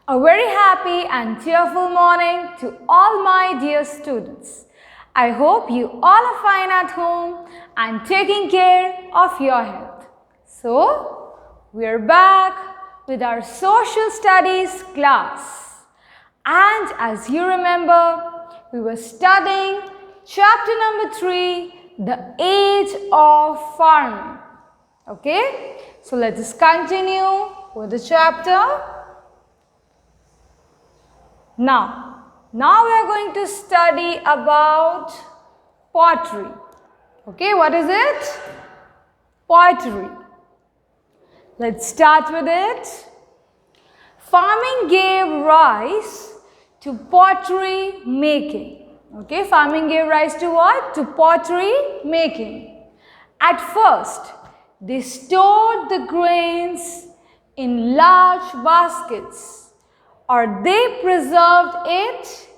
A very happy and cheerful morning to all my dear students. I hope you all are fine at home and taking care of your health. So, we are back with our social studies class. And as you remember, we were studying chapter number 3, the age of farming. Okay, so let us continue with the chapter. Now we are going to study about pottery. Okay, what is it? Pottery. Let's start with it. Farming gave rise to pottery making. Okay, farming gave rise to what? To pottery making. At first, they stored the grains in large baskets, or they preserved it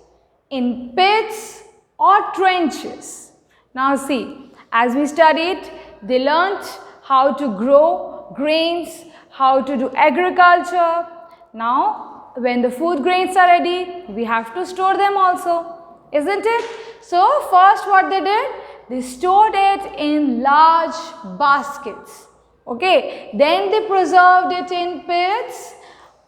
in pits or trenches. Now see, as we studied, they learnt how to grow grains, how to do agriculture. Now, when the food grains are ready, we have to store them also, isn't it? So, first what they did, they stored it in large baskets. Okay, then they preserved it in pits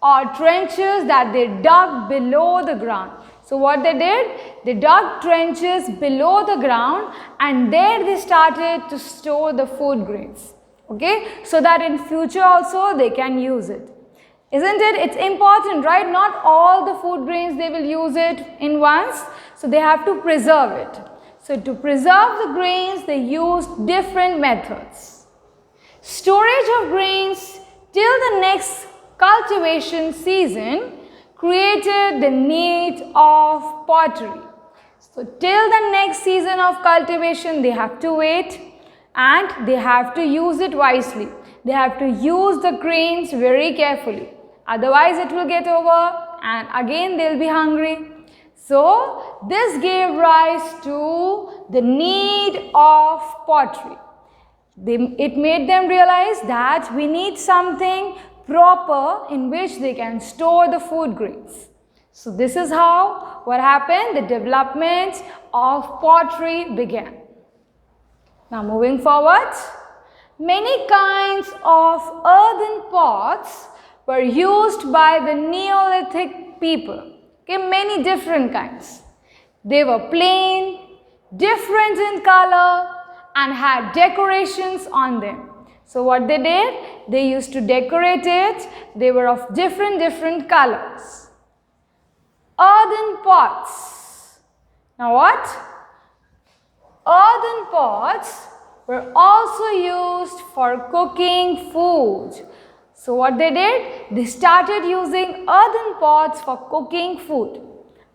or trenches that they dug below the ground. So what they did, they dug trenches below the ground and there they started to store the food grains. Okay, so that in future also they can use it. Isn't it? It's important, right? Not all the food grains they will use it in once, so they have to preserve it. So to preserve the grains, they used different methods. Storage of grains till the next cultivation season created the need of pottery. So till the next season of cultivation they have to wait and they have to use it wisely. They have to use the grains very carefully. Otherwise it will get over and again they will be hungry. So this gave rise to the need of pottery. It made them realize that we need something proper in which they can store the food grains. So this is how what happened, the development of pottery began. Now moving forward, many kinds of earthen pots were used by the Neolithic people. Okay, many different kinds. They were plain, different in color and had decorations on them. So what they did, they used to decorate it. They were of different colors. Earthen pots. Now what? Earthen pots were also used for cooking food. So what they did, they started using earthen pots for cooking food.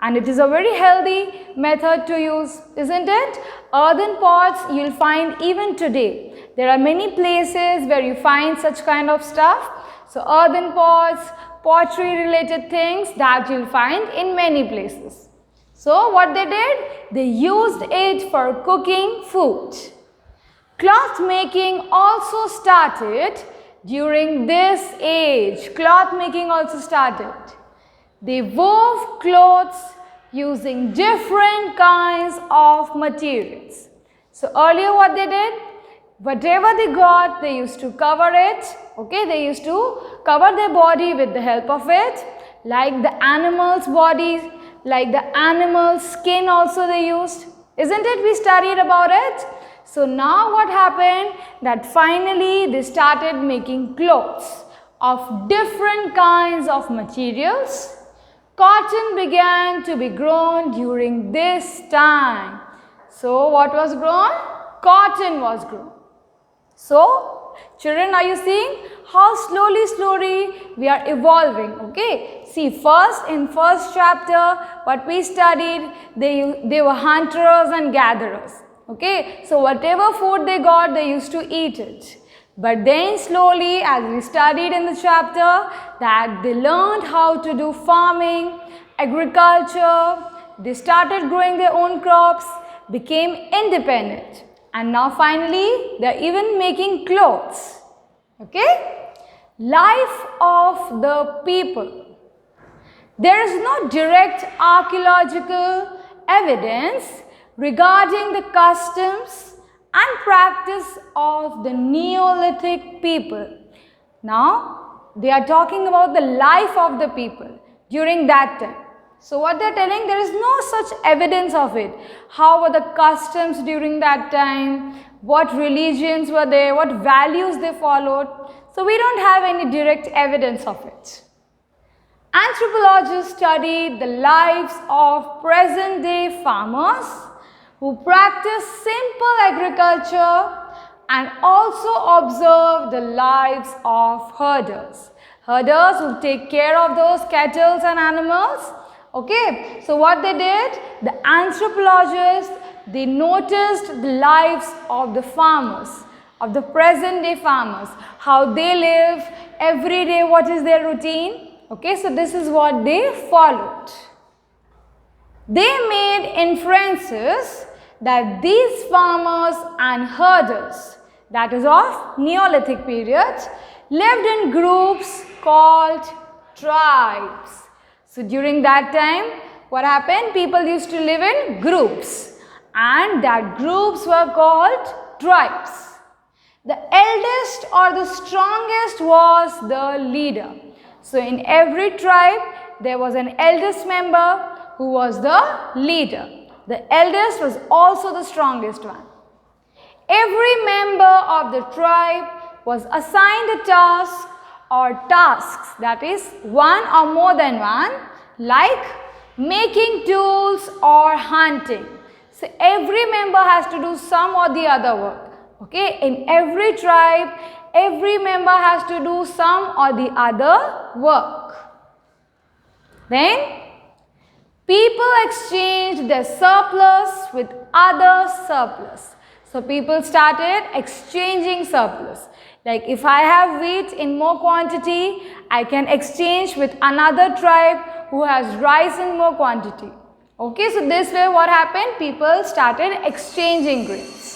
And it is a very healthy method to use, isn't it? Earthen pots you'll find even today. There are many places where you find such kind of stuff. So earthen pots, pottery related things that you'll find in many places. So what they did, they used it for cooking food. Cloth making also started during this age. Cloth making also started. They wove clothes using different kinds of materials. So earlier what they did, whatever they got, they used to cover it. Okay, they used to cover their body with the help of it. Like the animal's bodies, like the animal's skin also they used. Isn't it? We studied about it. So now what happened, that finally they started making clothes of different kinds of materials. Cotton began to be grown during this time. So what was grown? Cotton was grown. So children, are you seeing how slowly we are evolving? Okay, see, in first chapter what we studied, they were hunters and gatherers. Okay, so whatever food they got, they used to eat it. But then slowly, as we studied in the chapter, that they learned how to do farming, agriculture, they started growing their own crops, became independent. And now finally, they are even making clothes. Okay? Life of the people. There is no direct archaeological evidence regarding the customs and practice of the Neolithic people. Now, they are talking about the life of the people during that time. So, what they are telling, there is no such evidence of it. How were the customs during that time? What religions were there? What values they followed? So, we don't have any direct evidence of it. Anthropologists studied the lives of present-day farmers who practice simple agriculture and also observe the lives of herders. Herders who take care of those cattle and animals. Okay, so what they did, the anthropologists, they noticed the lives of the farmers, of the present day farmers, how they live every day, what is their routine. Okay, so this is what they followed. They made inferences that these farmers and herders, that is of Neolithic period, lived in groups called tribes. So during that time, what happened? People used to live in groups, and that groups were called tribes. The eldest or the strongest was the leader. So in every tribe, there was an eldest member who was the leader. The eldest was also the strongest one. Every member of the tribe was assigned a task or tasks, that is one or more than one, like making tools or hunting. So every member has to do some or the other work. Okay, in every tribe, every member has to do some or the other work. Then, people exchanged their surplus with other surplus. So, people started exchanging surplus. Like if I have wheat in more quantity, I can exchange with another tribe who has rice in more quantity. Okay, so this way what happened? People started exchanging grains.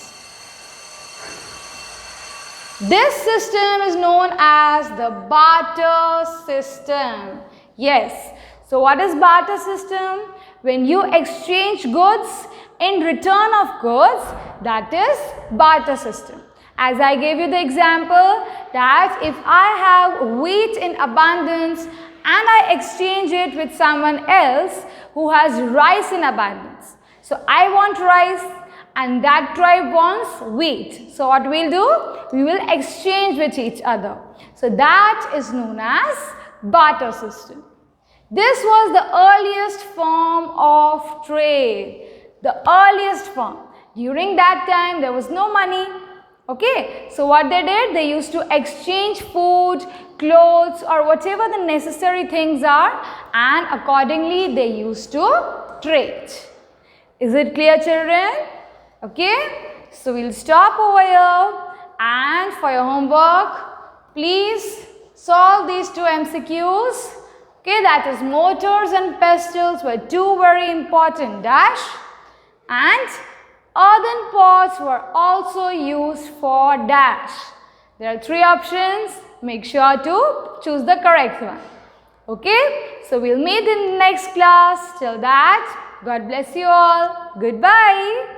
This system is known as the barter system. Yes. So what is barter system? When you exchange goods in return of goods, that is barter system. As I gave you the example that if I have wheat in abundance and I exchange it with someone else who has rice in abundance. So I want rice and that tribe wants wheat. So what we'll do? We will exchange with each other. So that is known as barter system. This was the earliest form of trade. The earliest form. During that time there was no money. Okay, so what they did? They used to exchange food, clothes or whatever the necessary things are, and accordingly they used to trade. Is it clear, children? Okay, so we'll stop over here, and for your homework, please solve these two MCQs. Okay, that is mortars and pestles were two very important dash, and earthen pots were also used for dash. There are three options. Make sure to choose the correct one. Okay, so we'll meet in the next class. Till that, God bless you all. Goodbye.